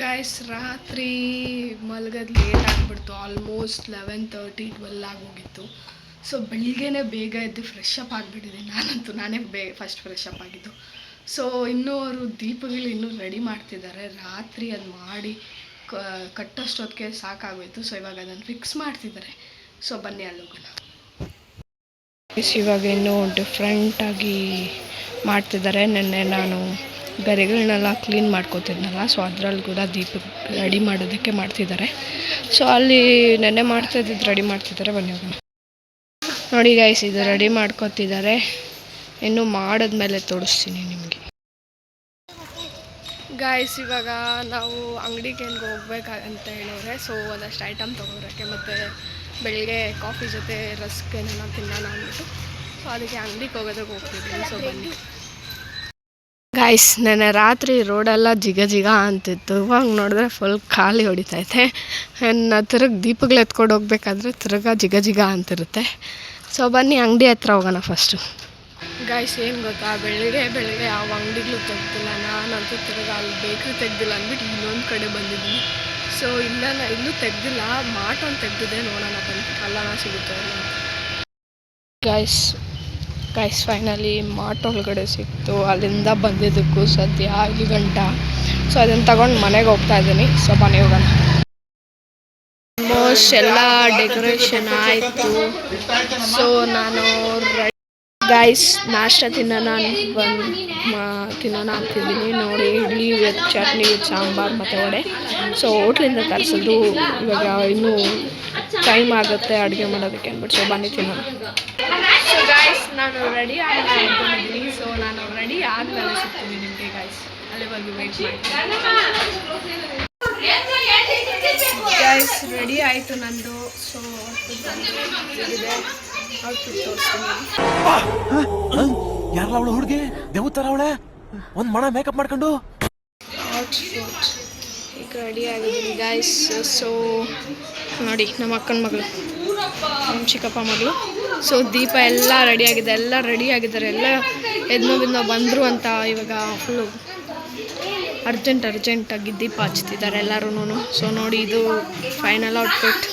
Guys ರಾತ್ರಿ ಮಲಗೋದು late ಆಗಿಬಿಡ್ತು. Almost 11:30-12 ಆಗೋಗಿತ್ತು. ಸೊ ಬೆಳಿಗ್ಗೆನೇ ಬೇಗ ಎದ್ದು ಫ್ರೆಶ್ ಅಪ್ ಆಗಿಬಿಟ್ಟಿದ್ದೀನಿ. ನಾನೇ ಫಸ್ಟ್ ಫ್ರೆಶ್ ಅಪ್ ಆಗಿದ್ದು. ಸೊ ಇನ್ನೂ ಅವರು ದೀಪಗಳು ಇನ್ನೂ ರೆಡಿ ಮಾಡ್ತಿದ್ದಾರೆ. ರಾತ್ರಿ ಅದು ಮಾಡಿ ಕಟ್ಟೋಷ್ಟೊತ್ತಿಗೆ ಸಾಕಾಗೋಯಿತು. ಸೊ ಇವಾಗ ಅದನ್ನು ಫಿಕ್ಸ್ ಮಾಡ್ತಿದ್ದಾರೆ. ಸೊ ಬನ್ನಿ ಅಲ್ಲಿ ಹೋಗೋಣ. ಇವಾಗ ಇನ್ನೂ ಡಿಫ್ರೆಂಟಾಗಿ ಮಾಡ್ತಿದ್ದಾರೆ. ನೆನ್ನೆ ನಾನು ಗರಿಗಳನ್ನೆಲ್ಲ ಕ್ಲೀನ್ ಮಾಡ್ಕೋತಿದ್ನಲ್ಲ, ಸೊ ಅದರಲ್ಲಿ ಕೂಡ ದೀಪ ರೆಡಿ ಮಾಡೋದಕ್ಕೆ ಮಾಡ್ತಿದ್ದಾರೆ. ಸೊ ಅಲ್ಲಿ ನೆನ್ನೆ ಮಾಡ್ತಾಯಿದ್ದು ರೆಡಿ ಮಾಡ್ತಿದ್ದಾರೆ. ಬನ್ನಿ ಹೋಗೋಣ. ನೋಡಿ ಗೈಸ್, ಇದು ರೆಡಿ ಮಾಡ್ಕೊತಿದ್ದಾರೆ. ಇನ್ನು ಮಾಡಿದ್ಮೇಲೆ ತೋರಿಸ್ತೀನಿ ನಿಮಗೆ. ಗಾಯ್ಸ್, ಇವಾಗ ನಾವು ಅಂಗಡಿಗೆ ಹೋಗ್ಬೇಕಂತ ಹೇಳಿದ್ರೆ, ಸೊ ಒಂದಷ್ಟು ಐಟಮ್ ತೊಗೊಳಕ್ಕೆ ಮತ್ತು ಬೆಳಗ್ಗೆ ಕಾಫಿ ಜೊತೆ ರಸ್ಕ್ ಏನೇನೋ ತಿನ್ನೋಣ ಅಂದ್ಬಿಟ್ಟು, ಸೊ ಅದಕ್ಕೆ ಅಂಗಡಿಗೆ ಹೋಗ್ತಿದ್ದೀನಿ. ಸೊ ಬನ್ನಿ ಗಾಯ್ಸ್, ನೆನ್ನೆ ರಾತ್ರಿ ರೋಡೆಲ್ಲ ಜಿಗ ಅಂತಿತ್ತು. ಇವಾಗ ನೋಡಿದ್ರೆ ಫುಲ್ ಖಾಲಿ ಹೊಡಿತೈತೆ. ಇನ್ನು ತಿರುಗಿ ದೀಪಗಳು ಎತ್ಕೊಂಡು ಹೋಗ್ಬೇಕಾದ್ರೆ ತಿರ್ಗಾ ಜಿಗ ಅಂತಿರುತ್ತೆ. ಸೊ ಬನ್ನಿ ಅಂಗಡಿ ಹತ್ರ ಹೋಗೋಣ ಫಸ್ಟು. ಗಾಯ್ಸ್, ಏನು ಗೊತ್ತಾ, ಬೆಳಗ್ಗೆ ಯಾವ ಅಂಗಡಿಗಳು ತೆಗ್ದಿಲ್ಲ. ನಾನಂತೂ ತಿರ್ಗಾ ಅಲ್ಲಿ ಬೇಕ್ರಿ ತೆಗ್ದಿಲ್ಲ ಅಂದ್ಬಿಟ್ಟು ಇನ್ನೊಂದು ಕಡೆ ಬಂದಿದ್ದೀನಿ. ಸೊ ಇಲ್ಲೂ ತೆಗ್ದಿಲ್ಲ, ಮಾಟೊಂದು ತೆಗ್ದಿದೆ. ನೋಡೋಣ ಬನ್ನಿ, ಅಲ್ಲನ ಸಿಗುತ್ತೆ ಅಲ್ಲ. ಗೈಸ್ ಫೈನಲಿ ಮಾರ್ಟ್ ಒಳಗಡೆ ಸಿಕ್ತು. ಅಲ್ಲಿಂದ ಬಂದಿದ್ದಕ್ಕೂ ಸದ್ಯ 5 ಗಂಟೆ. ಸೊ ಅದನ್ನು ತಗೊಂಡು ಮನೆಗೆ ಹೋಗ್ತಾ ಇದ್ದೀನಿ. ಸೊ ಮನೆಗೆ ಹೋಗೋಣ. ಆಲ್ಮೋಸ್ಟ್ ಎಲ್ಲ ಡೆಕೋರೇಷನ್ ಆಯಿತು. ಸೊ ನಾನು ಗೈಸ್ ನಾಷ್ಟ ತಿನ್ನೋಣ ಅಂತಿದ್ದೀನಿ. ನೋಡಿ, ಇಡ್ಲಿ ವಿತ್ ಚಟ್ನಿ ವಿತ್ ಸಾಂಬಾರು ಮತ್ತು ವಡೆ. ಸೊ ಹೋಟ್ಲಿಂದ ತರಿಸಿದ್ರು. ಇವಾಗ ಇನ್ನೂ ಟೈಮ್ ಆಗುತ್ತೆ ಅಡುಗೆ ಮಾಡೋದಕ್ಕೆ ಅಂದ್ಬಿಟ್ಟು. ಸೊ ಬನ್ನಿ ತಿನ್ನೋಣ. ಸೊ ಗಾಯ್ಸ್, ನಾನು ರೆಡಿ ಅಂದ್ಕೊಂಡಿದ್ದೀನಿ. ಸೊ ನಾನು ರೆಡಿ ಆದಮೇಲೆ ಸಿಗ್ತೀನಿ ನಿಮಗೆ ಗಾಯ್ಸ್. ಅಲ್ಲಿವರೆಗೂ ವೆಯ್ಟ್ ಮಾಡ್ತೀನಿ. ಗೈಸ್, ರೆಡಿ ಆಯಿತು ನಂದು. ಸೊ ಇದೆ ಔಟ್ಫಿಟ್ ತೋರಿಸ್ತೀನಿ. ಯಾರಲ್ಲ ಅವಳು ಹುಡುಗಿ? ದೇವತರ ಅವಳೆ, ಒಂದು ಮಣ ಮೇಕಪ್ ಮಾಡ್ಕೊಂಡು ಔಟ್ಫಿಟ್ ಈಗ ರೆಡಿ ಆಗಿದ್ದೀನಿ ಗಾಯ್ಸ್. ಸೊ ನೋಡಿ, ನಮ್ಮ ಅಕ್ಕನ ಮಗಳು, ನಮ್ಮ ಚಿಕ್ಕಪ್ಪ ಮಗಳು. ಸೊ ದೀಪ ಎಲ್ಲ ರೆಡಿಯಾಗಿದೆ, ಎಲ್ಲ ರೆಡಿ ಆಗಿದ್ದಾರೆ. ಎಲ್ಲ ಎದ್ನೋ ಬಂದರು ಅಂತ ಇವಾಗ ಫುಲ್ಲು ಅರ್ಜೆಂಟಾಗಿ ದೀಪ ಹಚ್ತಿದ್ದಾರೆ ಎಲ್ಲರೂ. ಸೊ ನೋಡಿ, ಇದು ಫೈನಲ್ ಔಟ್ಫಿಟ್.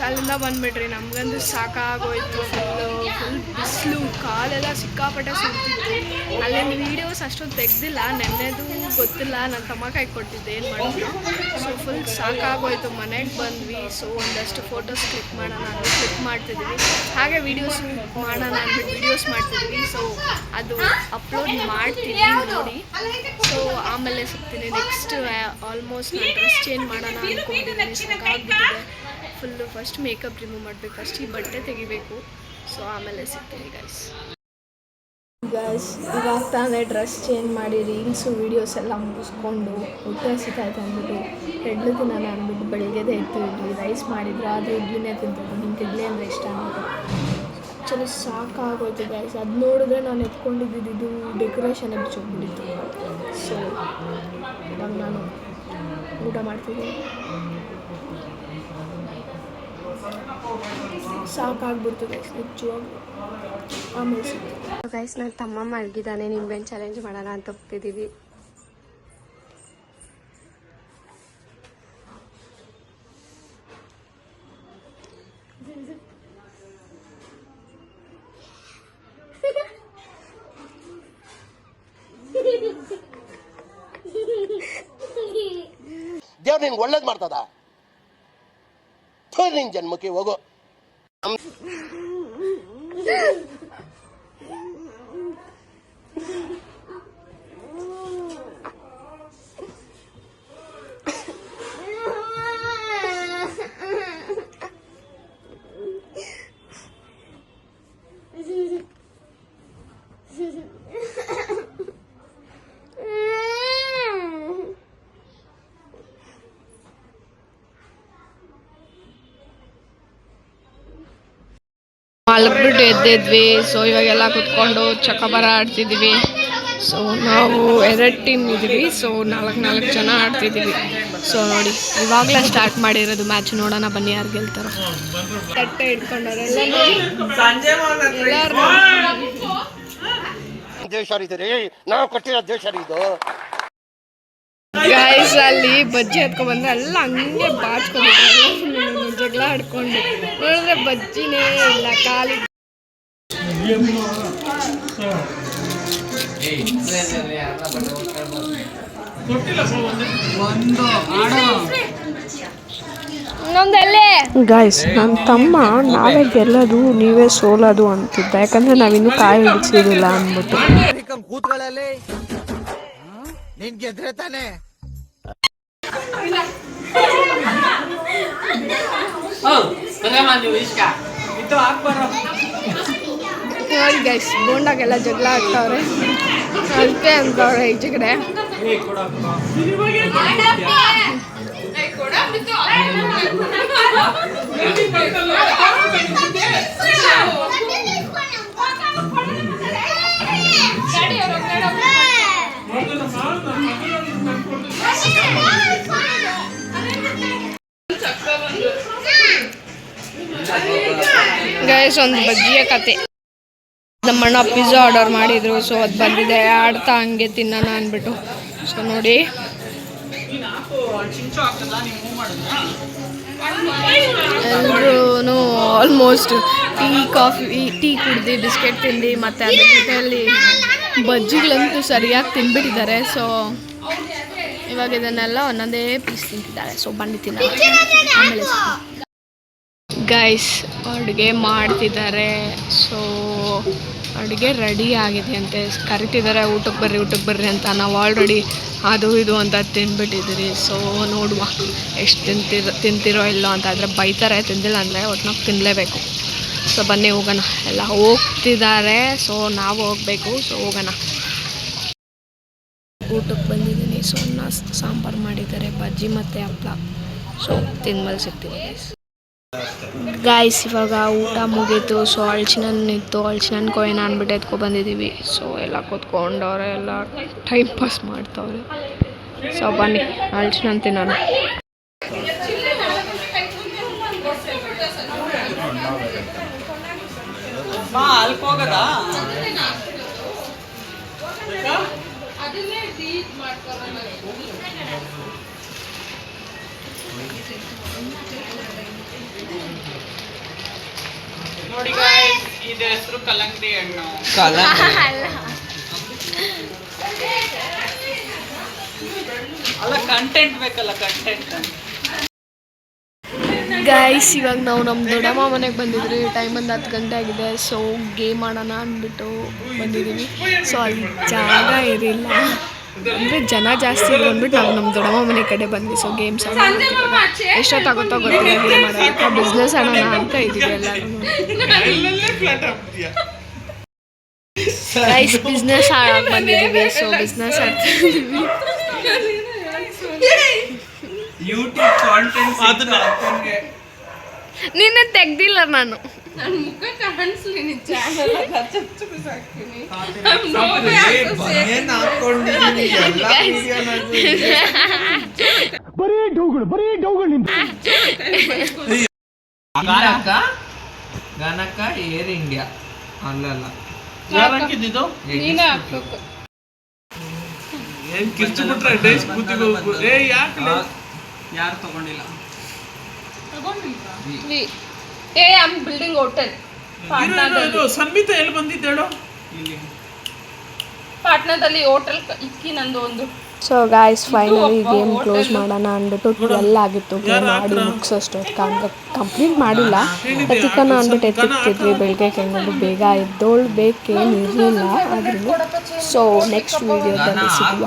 ಅಲ್ಲಿಂದ ಬಂದುಬಿಟ್ರಿ. ನಮಗಂದು ಸಾಕಾಗೋಯ್ತು. ಫುಲ್ ಬಿಸಿಲು, ಕಾಲೆಲ್ಲ ಸಿಕ್ಕಾಪಟ್ಟೆ ಸುಡ್ತಿತ್ತು. ಅಲ್ಲಿಂದ ವೀಡಿಯೋಸ್ ಅಷ್ಟೊಂದು ತೆಗ್ದಿಲ್ಲ. ನೆನ್ನೆದು ಗೊತ್ತಿಲ್ಲ, ನನ್ನ ತಮ್ಮ ಕೈ ಕೊಟ್ಟಿದ್ದೆ, ಏನು ಮಾಡಿದ್ರು. ಸೊ ಫುಲ್ ಸಾಕಾಗೋಯ್ತು. ಮನೆಗೆ ಬಂದ್ವಿ. ಸೊ ಒಂದಷ್ಟು ಫೋಟೋಸ್ ಕ್ಲಿಕ್ ಮಾಡ್ತಿದ್ವಿ. ಹಾಗೆ ವೀಡಿಯೋಸ್ ಮಾಡೋಣ ಅಂದ್ಬಿಟ್ಟು ವೀಡಿಯೋಸ್ ಮಾಡ್ತಿದ್ವಿ. ಸೊ ಅದು ಅಪ್ಲೋಡ್ ಮಾಡ್ತೀನಿ ನೋಡಿ. ಸೊ ಆಮೇಲೆ ಸಿಗ್ತೀನಿ ನೆಕ್ಸ್ಟ್. ಆಲ್ಮೋಸ್ಟ್ ನಾನು ಡ್ರೆಸ್ ಚೇಂಜ್ ಮಾಡೋಣ ಅಂದ್ಕೊಂಡಿದ್ದೀನಿ. ಸಾಕಾಗ್ಬಿಟ್ಟಿದೆ ಫುಲ್ಲು. ಫಸ್ಟ್ ಮೇಕಪ್ ರಿಮೂವ್ ಮಾಡಬೇಕು, ಫಸ್ಟ್ ಈ ಬಟ್ಟೆ ತೆಗಿಬೇಕು. ಸೊ ಆಮೇಲೆ ಸಿಗ್ತೀನಿ ಗೈಸ್. ಇವಾಗ ತಾನೇ ಡ್ರೆಸ್ ಚೇಂಜ್ ಮಾಡಿ ರೀಲ್ಸು ವೀಡಿಯೋಸ್ ಎಲ್ಲ ಮುಗಿಸ್ಕೊಂಡು ಹೊಟ್ಟೆ ಹಸಿತಾಯ್ತು ಅಂದ್ಬಿಟ್ಟು ಹೆಡ್ಲು ತಿನ್ನೋಣ ಅಂದ್ಬಿಟ್ಟು ಬೆಳಗ್ಗೆದೇ ಇತ್ತು ಇಡ್ಲಿ ರೈಸ್ ಮಾಡಿದ್ರು, ಆದರೆ ಇಡ್ಲಿನೇ ತಿಂತಿದ್ದು. ನಿಮ್ಗೆ ಇಡ್ಲಿ ಅಂದರೆ ಇಷ್ಟ ಅನ್ನೋದು ಆ್ಯಕ್ಚುಲಿ ಸಾಕಾಗೋಯ್ತು ಗೈಸ್. ಅದು ನೋಡಿದ್ರೆ ನಾನು ಎತ್ಕೊಂಡಿದ್ದು ಇದು ಡೆಕೋರೇಷನ್ ಬಿಚ್ಚೋಗ್ಬಿಟ್ಟಿತ್ತು. ಸೊ ಇವಾಗ ನಾನು ಊಟ ಮಾಡ್ತಿದ್ದೀನಿ. ಸಾಕಾಗ್ಬಿಡ್ತು ಗೈಸ್ ನಿಜವಾಗ್ಲೂ. ಆಮೇಲೆ ಸಿಗ್ತೀನಿ ಗೈಸ್. ನನ್ನ ತಮ್ಮ ಮಲಗಿದ್ದಾನೆ, ನಿಂಬೆಹಣ್ಣು ಚಾಲೆಂಜ್ ಮಾಡೋಣ ಅಂತ ಹೋಗ್ತಿದ್ದೀವಿ. ದೇವ್ರು ನಿನ್ಗೆ ಒಳ್ಳೇದು ಮಾಡ್ತದ, ನಿನ್ ಜನ್ಮಕ್ಕೆ ಹೋಗೋ. ಮಲಗ್ಬಿಟ್ಟು ಎದ್ದಿದ್ವಿ. ಸೊ ಇವಾಗೆಲ್ಲ ಕುತ್ಕೊಂಡು ಚಕ್ಕಬರ ಆಡ್ತಿದ್ವಿ. ಸೊ ನಾವು 2 ಟೀಮ್ ಇದ್ದೀವಿ. ಸೊ 4 ಜನ ಆಡ್ತಿದ್ದೀವಿ. ಸೊ ನೋಡಿ ಇವಾಗಲೇ ಸ್ಟಾರ್ಟ್ ಮಾಡಿರೋದು ಮ್ಯಾಚ್. ನೋಡೋಣ ಬನ್ನಿ ಯಾರು ಗೆಲ್ತಾರೋ. ತಟ್ಟೆ ಇಟ್ಕೊಂಡವ್ರೆ ದೇಶ ರೀ, ನಾವು ಕಟ್ಟಿರೋ ದೇಶ ಇದು. ಗೈಸ್ ಅಲ್ಲಿ ಬಜ್ಜಿ ಹತ್ಕೊಂಡ್ ಬಂದ್ರೆ ಎಲ್ಲ ಹಂಗೆ ಬಾಚ್ಕೊಂಡು ಜಗಳ ಆಡ್ಕೊಂಡು ನೋಡಿದ್ರೆ ಬಜ್ಜಿನೇ ಇಲ್ಲ, ಖಾಲಿ. ಗೈಸ್ ನನ್ನ ತಮ್ಮ ನಾವೇ ಗೆಲ್ಲೋದು ನೀವೇ ಸೋಲೋದು ಅಂತಿದ್ದ, ಯಾಕಂದ್ರೆ ನಾವಿನ್ನೂ ಕಾಯಿ ಹಿಡಿಸಿದಿಲ್ಲ ಅಂದ್ಬಿಟ್ಟು. ಕೂತ್ಗಳಲ್ಲಿ ನೀನ್ ಗೆದ್ರೆ ತಾನೆ. ನೋಡಿ ಗೈಸ್ ಬೋಂಡಾಗೆಲ್ಲ ಜಗಳ ಆಗ್ತಾವ್ರೆ, ಅಷ್ಟೇ ಅಂತವ್ರೆ ಈಚೆ ಕಡೆ. ಗೈಸ್ ಒಂದು ಬಜ್ಜಿಯ ಕತೆ. ನಮ್ಮಣ್ಣ ಪಿಜ್ಜಾ ಆರ್ಡರ್ ಮಾಡಿದ್ರು. ಸೊ ಅದು ಬಂದಿದೆ, ಆಡ್ತಾ ಹಂಗೆ ತಿನ್ನೋಣ ಅಂದ್ಬಿಟ್ಟು. ಸೊ ನೋಡಿ ಎಲ್ಲರೂ ಆಲ್ಮೋಸ್ಟ್ ಟೀ ಕುಡ್ದು ಬಿಸ್ಕೆಟ್ ತಿಂದು ಮತ್ತು ಅದ್ರ ಜೊತೆಯಲ್ಲಿ ಬಜ್ಜಿಗಳಂತೂ ಸರಿಯಾಗಿ ತಿಂದ್ಬಿಟ್ಟಿದ್ದಾರೆ. ಸೊ ಇವಾಗ ಇದನ್ನೆಲ್ಲ ಒಂದೊಂದೇ ಪೀಸ್ ತಿಂತಿದ್ದಾರೆ. ಸೊ ಬನ್ನಿ ತಿನ್ನೋಣ ಆಮೇಲೆ. ಗೈಸ್ ಅಡುಗೆ ಮಾಡ್ತಿದ್ದಾರೆ. ಸೊ ಅಡುಗೆ ರೆಡಿ ಆಗಿದೆ ಅಂತೆ, ಕರಿತಿದ್ದಾರೆ ಊಟಕ್ಕೆ ಬರ್ರಿ ಅಂತ. ನಾವು ಆಲ್ರೆಡಿ ಅದು ಇದು ಅಂತ ತಿಂದ್ಬಿಟ್ಟಿದ್ದೀರಿ. ಸೊ ನೋಡುವ ಎಷ್ಟು ತಿಂತಿರೋ ಇಲ್ಲೋ ಅಂತ. ಆದರೆ ಬೈತಾರೆ ತಿಂದಿಲ್ಲ ಅಂದರೆ, ಒಟ್ನಾಗ ತಿನ್ನಲೇಬೇಕು. ಸೊ ಬನ್ನಿ ಹೋಗೋಣ. ಎಲ್ಲ ಹೋಗ್ತಿದ್ದಾರೆ, ಸೊ ನಾವು ಹೋಗಬೇಕು. ಸೊ ಹೋಗೋಣ. ಊಟಕ್ಕೆ ಬಂದಿದ್ದೀನಿ. ಸೊ ಅನ್ನ ಸಾಂಬಾರು ಮಾಡಿದ್ದಾರೆ, ಬಜ್ಜಿ ಮತ್ತು ಹಪ್ಪಳ. ಸೊ ತಿಂದ್ಮೇಲೆ ಸಿಗ್ತೀವಿ ಗಾಯ್ಸ್. ಇವಾಗ ಊಟ ಮುಗೀತು. ಸೊ ಅಳ್ಚಿನನ್ನಿತ್ತು, ಅಳ್ಚಿನನ್ ಕೊಯ್ನ ಅಂದ್ಬಿಟ್ಟು ಎತ್ಕೊಬಂದಿದ್ದೀವಿ. ಸೊ ಎಲ್ಲ ಕೂತ್ಕೊಂಡವ್ರೆ, ಎಲ್ಲ ಟೈಮ್ ಪಾಸ್ ಮಾಡ್ತವ್ರೆ. ಸೊ ಬನ್ನಿ ಅಳ್ಚಿನನ್ ತಿನ್ನೋಣ. ನೋಡಿ ಗಾಯ್ಸ್, ಇದು ಹೆಸರು ಕಲ್ಲಂಗಡಿ ಹಣ್ಣು. ಅಲ್ಲ ಕಂಟೆಂಟ್ ಬೇಕಲ್ಲ, ಕಂಟೆಂಟ್. ಗೈಸ್ ಇವಾಗ ನಾವು ನಮ್ಮ ದೊಡ್ಡಮ್ಮ ಮನೆಗೆ ಬಂದಿದ್ರಿ. ಟೈಮ್ ಒಂದು 10 ಗಂಟೆ ಆಗಿದೆ. ಸೊ ಗೇಮ್ ಆಡೋಣ ಅಂದ್ಬಿಟ್ಟು ಬಂದಿದ್ದೀವಿ. ಸೊ ಅಲ್ಲಿ ಜಾಗ ಇರಲಿಲ್ಲ, ಅಂದರೆ ಜನ ಜಾಸ್ತಿ ಇದ್ರು ಅಂದ್ಬಿಟ್ಟು ನಾವು ನಮ್ಮ ದೊಡ್ಡಮ್ಮ ಮನೆ ಕಡೆ ಬಂದ್ವಿ. ಸೊ ಗೇಮ್ಸ್ ಎಷ್ಟೊತ್ತಾಗುತ್ತೋ ಗೊತ್ತಿಲ್ಲ. ಗೇಮ್ ಆಡೋಕ್ಕೆ ಬಿಸ್ನೆಸ್ ಆಡೋಣ ಅಂತ ಇದ್ದೀವಿ ಎಲ್ಲರೂ. ಗೈಸ್ ಬಿಸ್ನೆಸ್ ಆಡೋಕೆ ಬಂದಿದ್ದೀವಿ. ಸೊ ಬಿಸ್ನೆಸ್ ಆಡ್ತಿದ್ದೀವಿ. ಯೂಟ್ಯೂಬ್ ಕಾಂಟೆಂಟ್ ಅದನ್ನ ನಿನ್ನ ತೆಗ್ದಿಲ್ಲ ನಾನು. ನನ್ನ ಮುಖ ಕಾಣಿಸ್ಲಿ ನಿನ್ ಚಾನಲ್ ಹಾಕ್ತೀನಿ. ಗನಕ ಏರ್ ಇಂಡಿಯಾ ಅಲ್ಲಲ್ಲ ನೀನೇ ಹಾಕ್ಬೇಕು. ಯಾರು ತಗೊಂಡಿಲ್ಲ. ಐ ಆಮ್ ಬಿಲ್ಡಿಂಗ್ ಹೋಟೆಲ್ ಸಂಗೀತ ಎಲ್ಲಿ ಬಂದಿದ್ದೇಳು? ಇಲ್ಲಿ ಪಾಟ್ನಾದಲ್ಲಿ ಹೋಟೆಲ್ ಇಕ್ಕಿ ನಂದು ಒಂದು. So guys finally game close ಮಾಡೋಣ ಅಂದ್ಬಿಟ್ಟು 12 ಆಗಿತ್ತು. ಗೇಮ್ ಆಡಿ ಮುಗಿಸೋಷ್ಟು ಕಂಪ್ಲೀಟ್ ಮಾಡಿಲ್ಲ. ಪ್ರತಿಕನ ಅಂದ್ಬಿಟ್ಟು ಎತ್ತಿಕ್ತಿದ್ವಿ. ಬೆಳಗ್ಗೆ ಕೆಂಗು ಬೇಗ ಎದ್ದೋಳ್ಬೇಕೇನು ಇರಲಿಲ್ಲ ಆದ್ರೂ. ಸೊ ನೆಕ್ಸ್ಟ್ ವೀಡಿಯೋದಲ್ಲಿ ಸಿಗುವ.